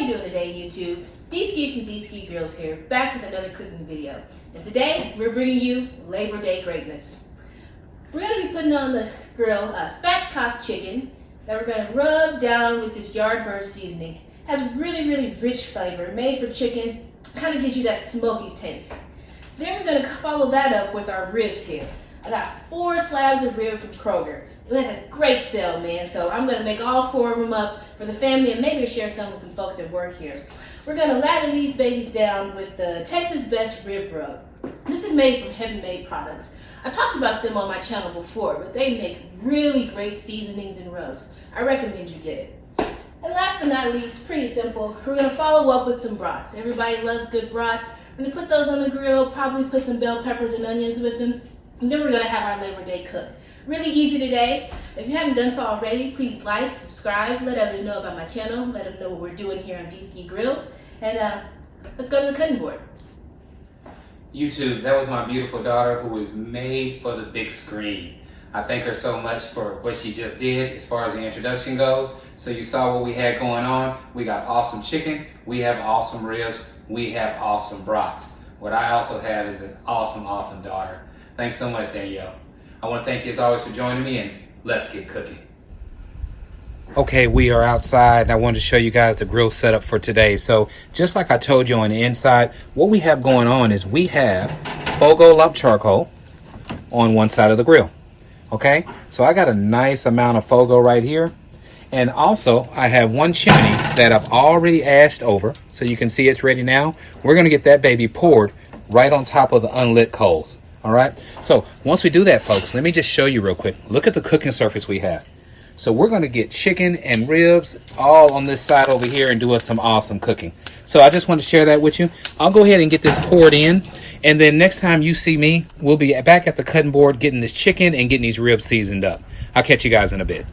you doing today, YouTube? D-Ski from D-Ski Girls here, back with another cooking video. And today, we're bringing you Labor Day greatness. We're going to be putting on the grill spatchcock chicken that we're going to rub down with this Yardbird seasoning. It has really rich flavor, made for chicken, kind of gives you that smoky taste. Then we're going to follow that up with our ribs here. I got 4 slabs of rib from Kroger. We had a great sale, man, so I'm going to make all 4 of them up for the family and maybe share some with some folks that work here. We're going to lather these babies down with the Texas Best Rib Rub. This is made from Heaven Made products. I've talked about them on my channel before, but they make really great seasonings and rubs. I recommend you get it. And last but not least, pretty simple, we're going to follow up with some brats. Everybody loves good brats. We're going to put those on the grill, probably put some bell peppers and onions with them, and then we're going to have our Labor Day cook. Really easy today. If you haven't done so already, please like, subscribe, let others know about my channel, let them know what we're doing here on D-Ski Grills, and let's go to the cutting board. YouTube, that was my beautiful daughter who was made for the big screen. I thank her so much for what she just did as far as the introduction goes. So you saw what we had going on. We got awesome chicken, we have awesome ribs, we have awesome brats. What I also have is an awesome daughter. Thanks so much, Danielle. I want to thank you as always for joining me, and let's get cooking. Okay, we are outside and I wanted to show you guys the grill setup for today. So just like I told you on the inside, what we have going on is we have Fogo lump charcoal on one side of the grill. Okay, so I got a nice amount of Fogo right here. And also I have one chimney that I've already ashed over. So you can see it's ready now. We're going to get that baby poured right on top of the unlit coals. All right, so once we do that, folks, let me just show you real quick. Look at the cooking surface we have. So we're going to get chicken and ribs all on this side over here and do us some awesome cooking. So I just want to share that with you. I'll go ahead and get this poured in, and then next time you see me, we'll be back at the cutting board getting this chicken and getting these ribs seasoned up. I'll catch you guys in a bit.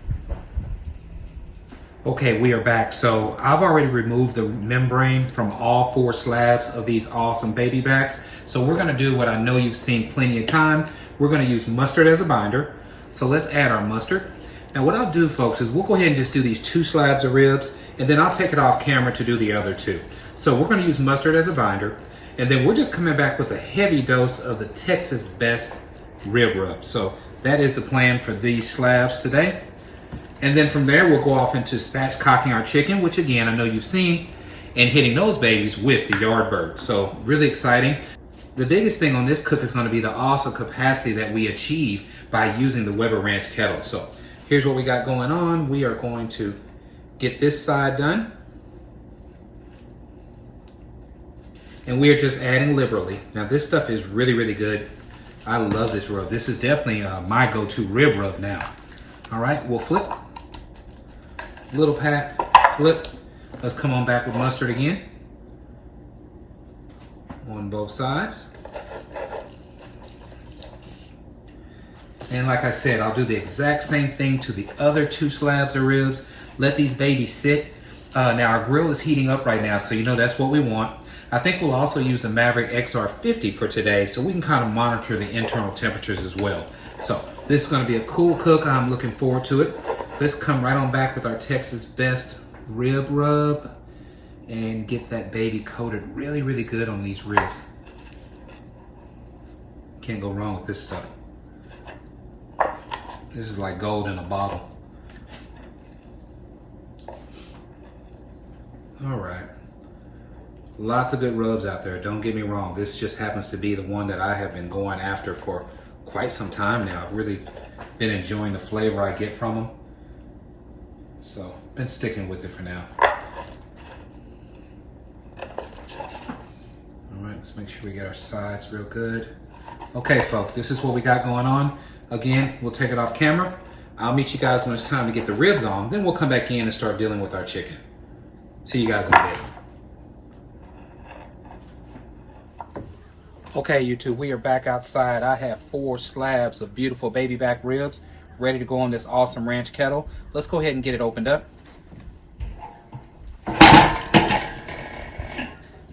Okay, we are back. So I've already removed the membrane from all 4 slabs of these awesome baby backs. So we're gonna do what I know you've seen plenty of time. We're gonna use mustard as a binder. So let's add our mustard. Now what I'll do, folks, is we'll go ahead and just do these 2 slabs of ribs, and then I'll take it off camera to do the other 2. So we're gonna use mustard as a binder, and then we're just coming back with a heavy dose of the Texas Best Rib Rub. So that is the plan for these slabs today. And then from there, we'll go off into spatchcocking our chicken, which again, I know you've seen, and hitting those babies with the Yardbird. So really exciting. The biggest thing on this cook is going to be the awesome capacity that we achieve by using the Weber Ranch kettle. So here's what we got going on. We are going to get this side done. And we are just adding liberally. Now this stuff is really good. I love this rub. This is definitely my go-to rib rub now. All right, we'll flip. Little pat, flip. Let's come on back with mustard again. On both sides. And like I said, I'll do the exact same thing to the other 2 slabs of ribs. Let these babies sit. Now our grill is heating up right now, so you know that's what we want. I think we'll also use the Maverick XR50 for today, so we can kind of monitor the internal temperatures as well. So this is going to be a cool cook. I'm looking forward to it. Let's come right on back with our Texas Best Rib Rub and get that baby coated really good on these ribs. Can't go wrong with this stuff. This is like gold in a bottle. All right. Lots of good rubs out there. Don't get me wrong. This just happens to be the one that I have been going after for quite some time now. I've really been enjoying the flavor I get from them. So, been sticking with it for now. All right, let's make sure we get our sides real good. Okay, folks, this is what we got going on. Again, we'll take it off camera. I'll meet you guys when it's time to get the ribs on. Then we'll come back in and start dealing with our chicken. See you guys in a bit. Okay, YouTube, we are back outside. I have 4 slabs of beautiful baby back ribs ready to go on this awesome ranch kettle. Let's go ahead and get it opened up.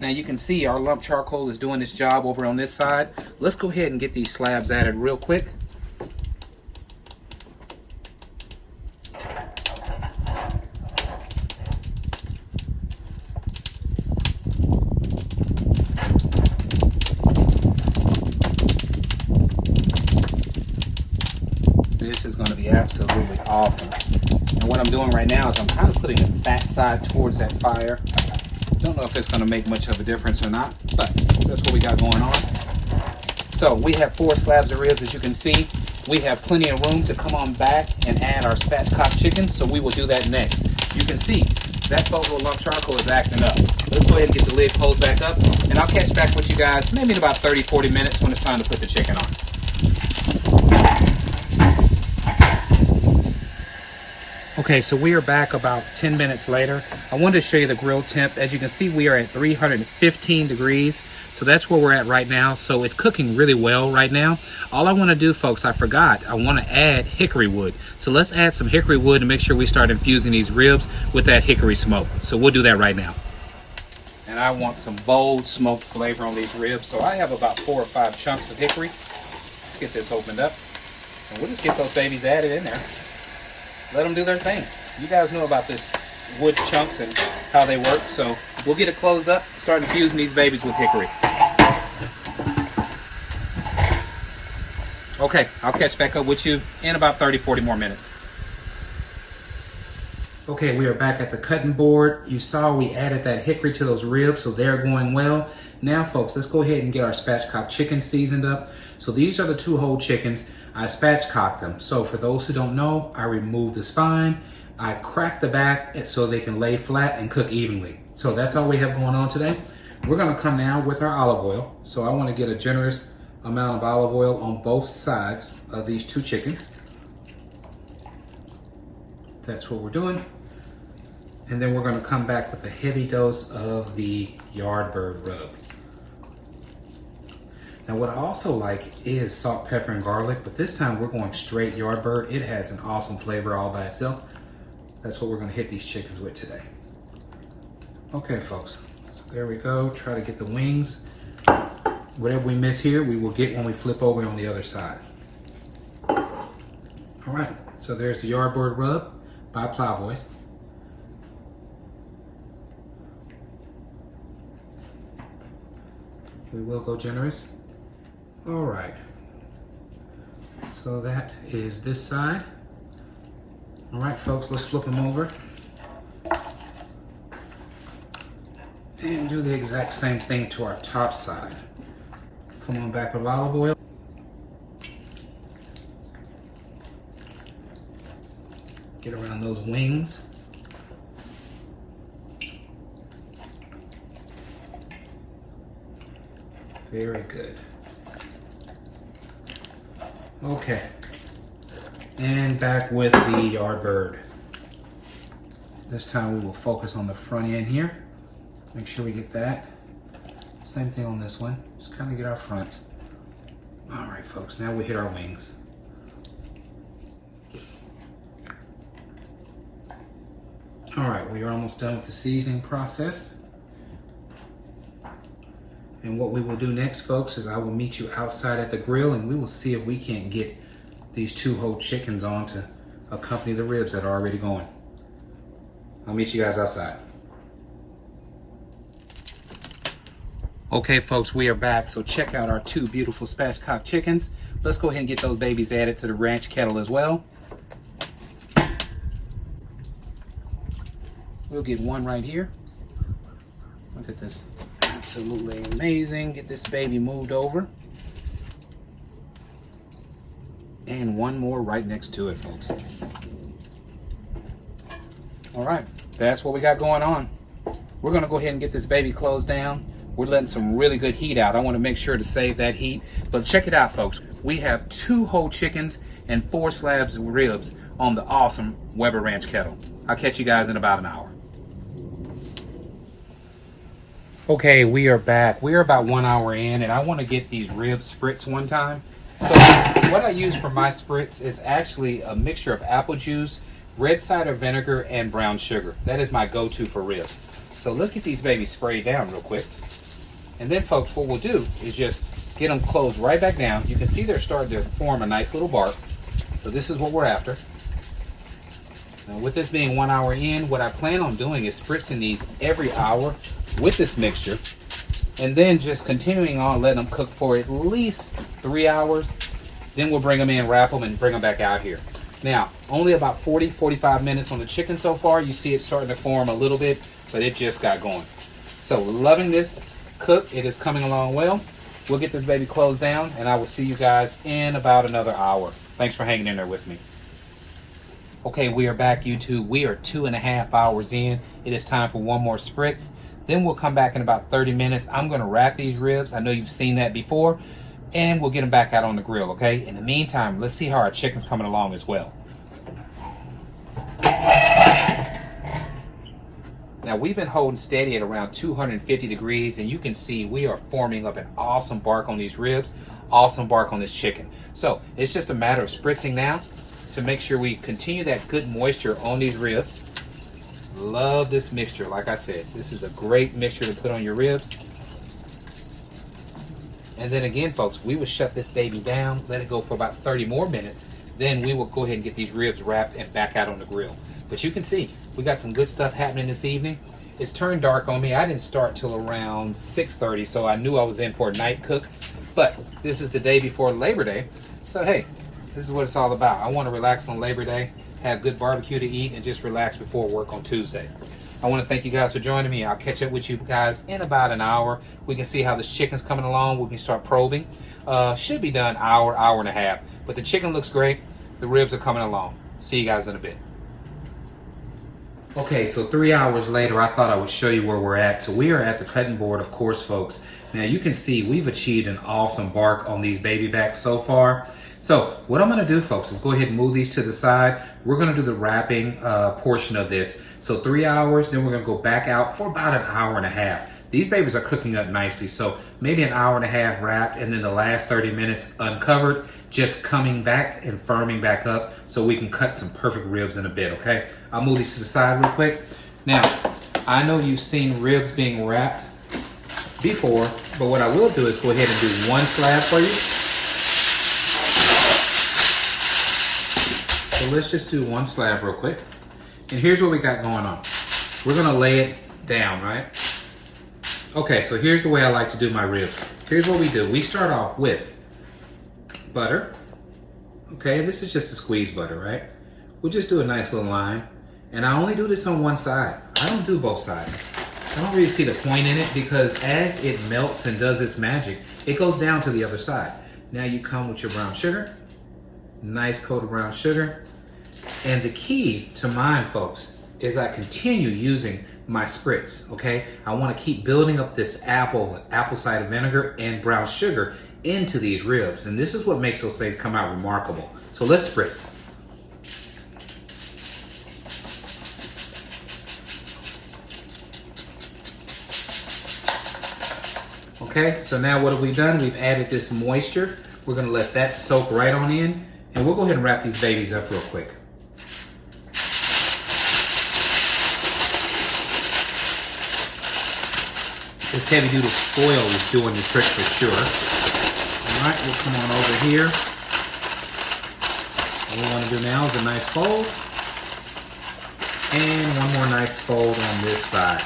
Now you can see our lump charcoal is doing its job over on this side. Let's go ahead and get these slabs added real quick. awesome. And what I'm doing right now is I'm kind of putting the fat side towards that fire. Don't know if it's going to make much of a difference or not, but that's what we got going on. So we have 4 slabs of ribs, as you can see. We have plenty of room to come on back and add our spatchcock chicken, so we will do that next. You can see that boatload of charcoal is acting up. Let's go ahead and get the lid closed back up, and I'll catch back with you guys maybe in about 30-40 minutes when it's time to put the chicken on. Okay, so we are back about 10 minutes later. I wanted to show you the grill temp. As you can see, we are at 315 degrees. So that's where we're at right now. So it's cooking really well right now. All I want to do, folks, I forgot, I want to add hickory wood. So let's add some hickory wood to make sure we start infusing these ribs with that hickory smoke. So we'll do that right now. And I want some bold smoked flavor on these ribs. So I have about 4 or 5 chunks of hickory. Let's get this opened up. And we'll just get those babies added in there. Let them do their thing. You guys know about this wood chunks and how they work. So we'll get it closed up, start infusing these babies with hickory. Okay, I'll catch back up with you in about 30-40 more minutes. Okay, we are back at the cutting board. You saw we added that hickory to those ribs, so they're going well. Now, folks, let's go ahead and get our spatchcock chicken seasoned up. So these are the 2 whole chickens. I spatchcocked them. So for those who don't know, I removed the spine. I cracked the back so they can lay flat and cook evenly. So that's all we have going on today. We're gonna come now with our olive oil. So I wanna get a generous amount of olive oil on both sides of these 2 chickens. That's what we're doing. And then we're gonna come back with a heavy dose of the Yardbird rub. Now what I also like is salt, pepper, and garlic, but this time we're going straight Yardbird. It has an awesome flavor all by itself. That's what we're gonna hit these chickens with today. Okay, folks, so there we go. Try to get the wings. Whatever we miss here, we will get when we flip over on the other side. All right, so there's the Yardbird rub by Plowboys. We will go generous. All right, so that is this side. All right, folks, let's flip them over. And do the exact same thing to our top side. Come on back with olive oil. Get around those wings. Very good. Okay. And back with the Yardbird. This time we will focus on the front end here. Make sure we get that. Same thing on this one. Just kind of get our fronts. All right, folks, now we hit our wings. All right, we are almost done with the seasoning process. And what we will do next, folks, is I will meet you outside at the grill and we will see if we can't get these 2 whole chickens on to accompany the ribs that are already going. I'll meet you guys outside. Okay, folks, we are back. So check out our 2 beautiful spatchcock chickens. Let's go ahead and get those babies added to the ranch kettle as well. We'll get one right here. Look at this. Absolutely amazing. Get this baby moved over. And one more right next to it, folks. All right, that's what we got going on. We're gonna go ahead and get this baby closed down. We're letting some really good heat out. I want to make sure to save that heat. But check it out, folks. We have 2 whole chickens and 4 slabs of ribs on the awesome Weber Ranch kettle. I'll catch you guys in about an hour. Okay, we are back. We are about 1 hour in, and I want to get these ribs spritzed one time. So what I use for my spritz is actually a mixture of apple juice, red cider vinegar, and brown sugar. That is my go-to for ribs. So let's get these babies sprayed down real quick. And then, folks, what we'll do is just get them closed right back down. You can see they're starting to form a nice little bark. So this is what we're after. Now, with this being 1 hour in, what I plan on doing is spritzing these every hour with this mixture. And then just continuing on, letting them cook for at least 3 hours. Then we'll bring them in, wrap them, and bring them back out here. Now, only about 40-45 minutes on the chicken so far. You see it starting to form a little bit, but it just got going. So, loving this cook. It is coming along well. We'll get this baby closed down, and I will see you guys in about another hour. Thanks for hanging in there with me. Okay, we are back, YouTube. We are 2.5 hours in. It is time for one more spritz. Then we'll come back in about 30 minutes. I'm going to wrap these ribs. I know you've seen that before. And we'll get them back out on the grill, okay? In the meantime, let's see how our chicken's coming along as well. Now, we've been holding steady at around 250 degrees, and you can see we are forming up an awesome bark on these ribs, awesome bark on this chicken. So, it's just a matter of spritzing now to make sure we continue that good moisture on these ribs. Love this mixture. Like I said, this is a great mixture to put on your ribs. And then again, folks, we will shut this baby down, let it go for about 30 more minutes. Then we will go ahead and get these ribs wrapped and back out on the grill. But you can see, we got some good stuff happening this evening. It's turned dark on me. I didn't start till around 6:30, so I knew I was in for a night cook. But this is the day before Labor Day. So hey, this is what it's all about. I want to relax on Labor Day, have good barbecue to eat, and just relax before work on Tuesday. I want to thank you guys for joining me. I'll catch up with you guys in about an hour. We can see how this chicken's coming along. We can start probing. Should be done hour and a half. But the chicken looks great. The ribs are coming along. See you guys in a bit. Okay, so 3 hours later, I thought I would show you where we're at. So we are at the cutting board, of course, folks. Now you can see we've achieved an awesome bark on these baby backs so far. So what I'm going to do, folks, is go ahead and move these to the side. We're going to do the wrapping portion of this. So 3 hours, then we're going to go back out for about an hour and a half. These babies are cooking up nicely, so maybe an hour and a half wrapped, and then the last 30 minutes uncovered, just coming back and firming back up so we can cut some perfect ribs in a bit, okay? I'll move these to the side real quick. Now, I know you've seen ribs being wrapped before, but what I will do is go ahead and do one slab for you. So let's just do one slab real quick. And here's what we got going on. We're gonna lay it down, right? Okay, so here's the way I like to do my ribs. Here's what we do. We start off with butter. Okay, and this is just a squeeze butter, right? We'll just do a nice little line. And I only do this on one side. I don't do both sides. I don't really see the point in it because as it melts and does its magic, it goes down to the other side. Now you come with your brown sugar. Nice coat of brown sugar. And the key to mine, folks, is I continue using my spritz, okay? I want to keep building up this apple cider vinegar and brown sugar into these ribs. And this is what makes those things come out remarkable. So let's spritz. Okay, so now what have we done? We've added this moisture. We're gonna let that soak right on in, and we'll go ahead and wrap these babies up real quick. This heavy duty foil is doing the trick for sure. All right, we'll come on over here. What we want to do now is a nice fold. And one more nice fold on this side.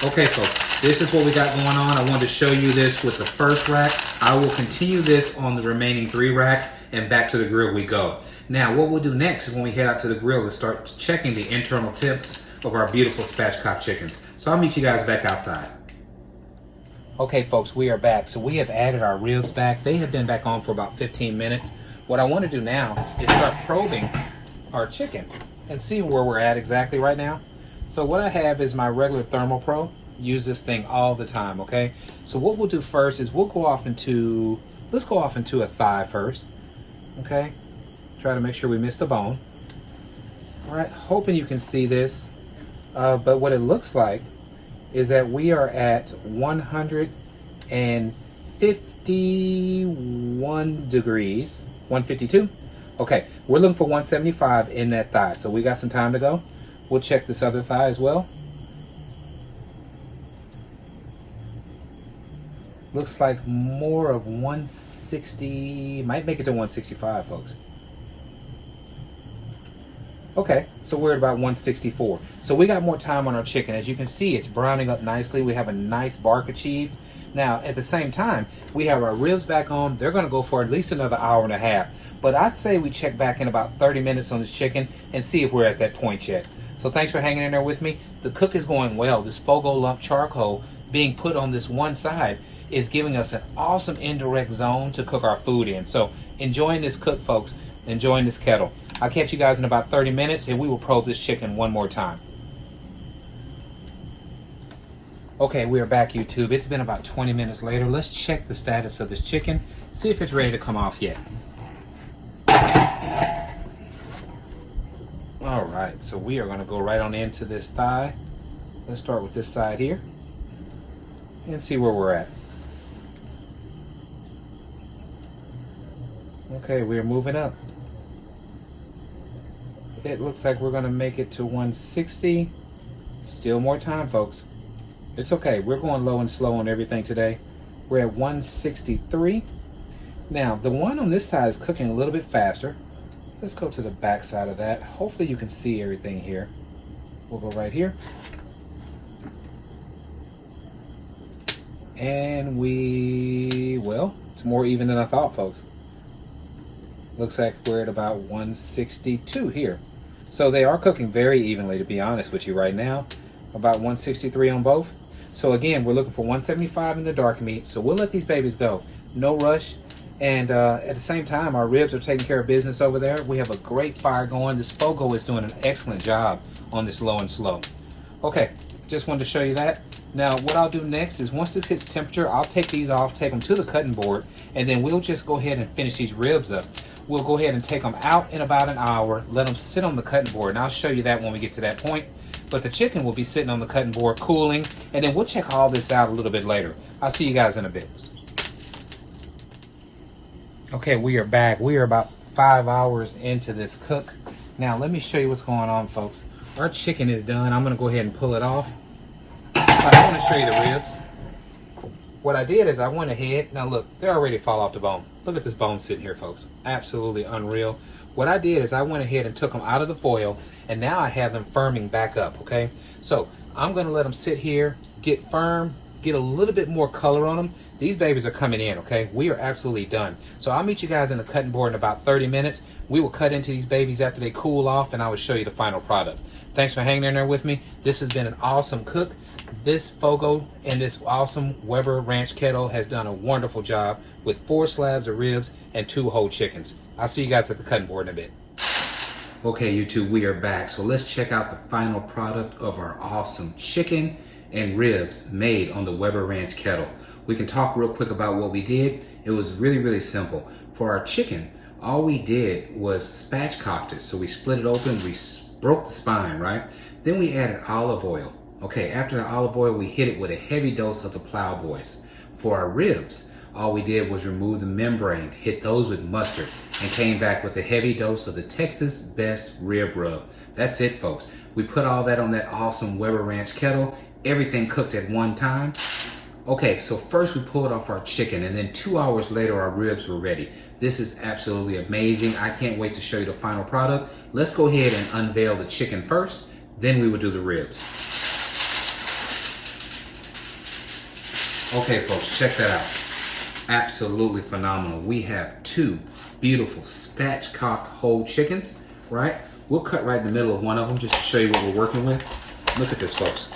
Okay, folks, this is what we got going on. I wanted to show you this with the first rack. I will continue this on the remaining 3 racks, and back to the grill we go. Now, what we'll do next is when we head out to the grill is start checking the internal temps of our beautiful spatchcock chickens. So I'll meet you guys back outside. Okay, folks, we are back. So we have added our ribs back. They have been back on for about 15 minutes. What I want to do now is start probing our chicken and see where we're at exactly right now. So what I have is my regular thermal probe. Use this thing all the time, okay? So what we'll do first is we'll go off into, let's go off into a thigh first, okay? Try to make sure we miss the bone. All right, hoping you can see this. But what it looks like is that we are at 151 degrees, 152. Okay, we're looking for 175 in that thigh, so we got some time to go. We'll check this other thigh as well. Looks like more of 160, might make it to 165, folks. Okay, so we're at about 164. So we got more time on our chicken. As you can see, it's browning up nicely. We have a nice bark achieved. Now, at the same time, we have our ribs back on. They're going to go for at least another hour and a half. But I'd say we check back in about 30 minutes on this chicken and see if we're at that point yet. So thanks for hanging in there with me. The cook is going well. This Fogo lump charcoal being put on this one side is giving us an awesome indirect zone to cook our food in. So enjoying this cook, folks. Enjoying this kettle. I'll catch you guys in about 30 minutes and we will probe this chicken one more time. Okay, we are back, YouTube. It's been about 20 minutes later. Let's check the status of this chicken, see if it's ready to come off yet. All right, so we are going to go right on into this thigh. Let's start with this side here and see where we're at. Okay, we're moving up. It looks like we're going to make it to 160. Still more time, folks. It's okay. We're going low and slow on everything today. We're at 163. Now, the one on this side is cooking a little bit faster. Let's go to the back side of that. Hopefully you can see everything here. We'll go right here. And well, it's more even than I thought, folks. Looks like we're at about 162 here. So they are cooking very evenly, to be honest with you right now. About 163 on both. So again, we're looking for 175 in the dark meat. So we'll let these babies go. No rush. And at the same time, our ribs are taking care of business over there. We have a great fire going. This Fogo is doing an excellent job on this low and slow. Okay, just wanted to show you that. Now, what I'll do next is once this hits temperature, I'll take these off, take them to the cutting board, and then we'll just go ahead and finish these ribs up. We'll go ahead and take them out in about an hour, let them sit on the cutting board, and I'll show you that when we get to that point. But the chicken will be sitting on the cutting board cooling, and then we'll check all this out a little bit later. I'll see you guys in a bit. Okay, we are back. We are about 5 hours into this cook. Now, let me show you what's going on, folks. Our chicken is done. I'm going to go ahead and pull it off. But I want to show you the ribs. What I did is I went ahead. Now, look, they already fall off the bone. Look at this bone sitting here, folks. Absolutely unreal. What I did is I went ahead and took them out of the foil, and now I have them firming back up, okay? So I'm going to let them sit here, get firm, get a little bit more color on them. These babies are coming in, okay? We are absolutely done. So I'll meet you guys in the cutting board in about 30 minutes. We will cut into these babies after they cool off, and I will show you the final product. Thanks for hanging in there with me. This has been an awesome cook. This Fogo and this awesome Weber Ranch Kettle has done a wonderful job with 4 slabs of ribs and 2 whole chickens. I'll see you guys at the cutting board in a bit. Okay, YouTube, we are back. So let's check out the final product of our awesome chicken and ribs made on the Weber Ranch Kettle. We can talk real quick about what we did. It was really, really simple. For our chicken, all we did was spatchcocked it. So we split it open, we broke the spine, right? Then we added olive oil. Okay, after the olive oil, we hit it with a heavy dose of the Plowboys. For our ribs, all we did was remove the membrane, hit those with mustard, and came back with a heavy dose of the Texas Best Rib Rub. That's it, folks. We put all that on that awesome Weber Ranch Kettle, everything cooked at one time. Okay, so first we pulled off our chicken, and then 2 hours later our ribs were ready. This is absolutely amazing. I can't wait to show you the final product. Let's go ahead and unveil the chicken first, then we will do the ribs. Okay, folks, check that out. Absolutely phenomenal. We have 2 beautiful spatchcocked whole chickens, right? We'll cut right in the middle of one of them just to show you what we're working with. Look at this, folks.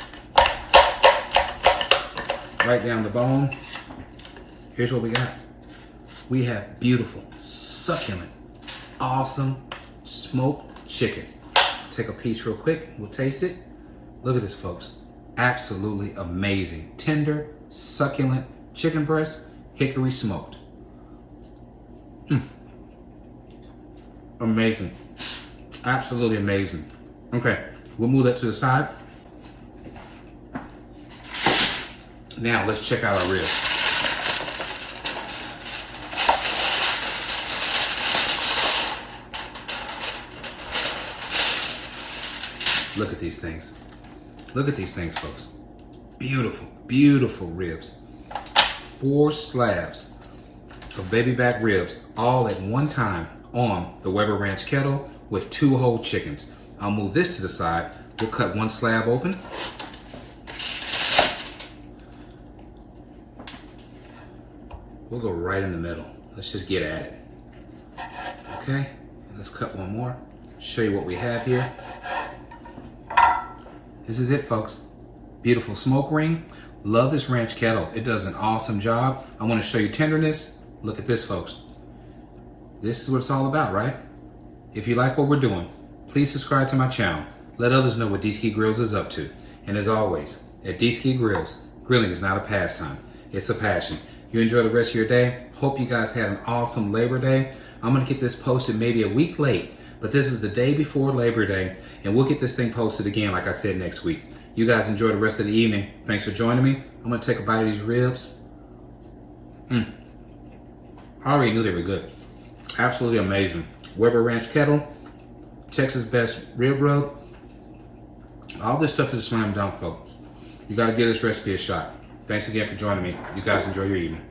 Right down the bone. Here's what we got. We have beautiful, succulent, awesome smoked chicken. Take a piece real quick. We'll taste it. Look at this, folks. Absolutely amazing. Tender, succulent chicken breast, hickory smoked. Amazing. Absolutely amazing. Okay, we'll move that to the side. Now let's check out our ribs. Look at these things. Look at these things, folks. Beautiful, beautiful ribs. 4 slabs of baby back ribs all at one time on the Weber Ranch Kettle with 2 whole chickens. I'll move this to the side. We'll cut 1 slab open. We'll go right in the middle. Let's just get at it. Okay, let's cut one more. Show you what we have here. This is it, folks. Beautiful smoke ring. Love this ranch kettle. It does an awesome job. I want to show you tenderness. Look at this, folks. This is what it's all about, right? If you like what we're doing, please subscribe to my channel. Let others know what D-Ski Grills is up to. And as always, at D-Ski Grills, grilling is not a pastime. It's a passion. You enjoy the rest of your day. Hope you guys had an awesome Labor Day. I'm going to get this posted maybe a week late, but this is the day before Labor Day, and we'll get this thing posted again, like I said, next week. You guys enjoy the rest of the evening. Thanks for joining me. I'm going to take a bite of these ribs. I already knew they were good. Absolutely amazing. Weber Ranch Kettle, Texas Best Rib Rub. All this stuff is a slam dunk, folks. You got to give this recipe a shot. Thanks again for joining me. You guys enjoy your evening.